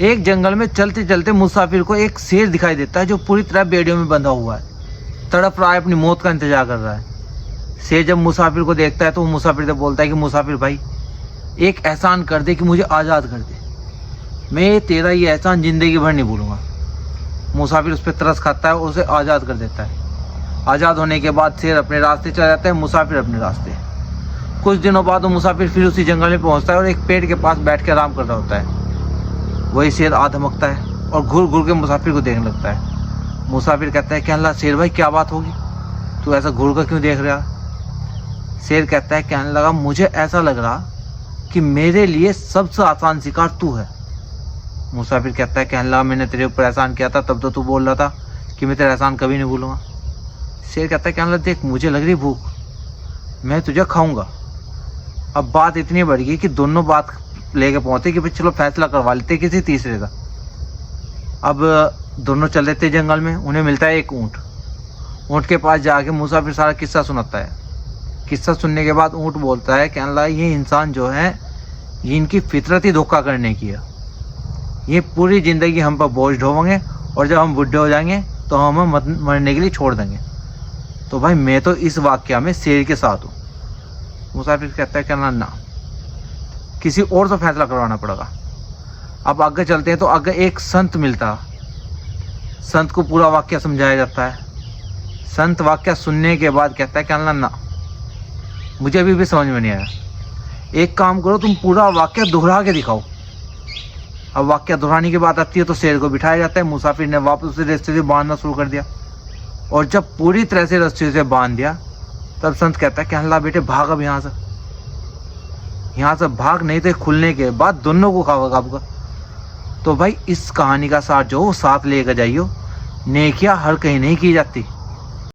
एक जंगल में चलते चलते मुसाफिर को एक शेर दिखाई देता है जो पूरी तरह बेड़ियों में बंधा हुआ है, तड़प रहा है, अपनी मौत का इंतजार कर रहा है। शेर जब मुसाफिर को देखता है तो वो मुसाफिर से बोलता है कि मुसाफिर भाई, एक एहसान कर दे कि मुझे आज़ाद कर दे, मैं तेरा ये एहसान ज़िंदगी भर नहीं भूलूंगा। मुसाफिर उस पर तरस खाता है और उसे आज़ाद कर देता है। आज़ाद होने के बाद शेर अपने रास्ते चला जाता है, मुसाफिर अपने रास्ते। कुछ दिनों बाद वो मुसाफिर फिर उसी जंगल में पहुंचता है और एक पेड़ के पास बैठ के आराम कर रहा होता है। वही शेर आ धमकता है और घूर घूर के मुसाफिर को देखने लगता है। मुसाफिर कहता है, क्या अल्लाह शेर भाई क्या बात होगी, तू ऐसा घूर कर क्यों देख रहा? शेर कहता है, कहने लगा मुझे ऐसा लग रहा कि मेरे लिए सबसे आसान शिकार तू है। मुसाफिर कहता है, कहने लगा मैंने तेरे ऊपर एहसान किया था, तब तो तू बोल रहा था कि मैं तेरा एहसान कभी नहीं भूलूंगा। शेर कहता है, कहने लगा देख मुझे लग रही भूख, मैं तुझे खाऊंगा। अब बात इतनी बढ़ गई कि दोनों बात लेके पहुंचे कि भाई चलो फैसला करवा लेते किसी तीसरे का। अब दोनों चल रहे थे जंगल में, उन्हें मिलता है एक ऊँट। ऊँट के पास जाके मुसाफिर सारा किस्सा सुनाता है। किस्सा सुनने के बाद ऊँट बोलता है, कहने लगा ये इंसान जो है ये इनकी फितरत ही धोखा करने की है, ये पूरी ज़िंदगी हम पर बोझ ढोएंगे और जब हम बुढ़े हो जाएंगे तो हम मरने के लिए छोड़ देंगे। तो भाई मैं तो इस वाक़या में शेर के साथ हूँ। मुसाफिर कहता है, कहना ना, किसी और से फैसला करवाना पड़ेगा। अब आगे चलते हैं तो आगे एक संत मिलता, संत को पूरा वाक़या समझाया जाता है। संत वाक़या सुनने के बाद कहता है, कहना ना, मुझे अभी भी समझ में नहीं आया, एक काम करो तुम पूरा वाक़या दोहरा के दिखाओ। अब वाक़या दोहराने की बात आती है तो शेर को बिठाया जाता है। मुसाफिर ने वापस उसे रस्से से बांधना शुरू कर दिया और जब पूरी तरह से रस्से से बांध दिया तब संत कहता है, कहने लगा बेटे भाग अब यहाँ से भाग, नहीं तो खुलने के बाद दोनों को खाओगा आपका। तो भाई इस कहानी का सार जो साथ लेकर जाइयो, नेकियां हर कहीं नहीं की जाती।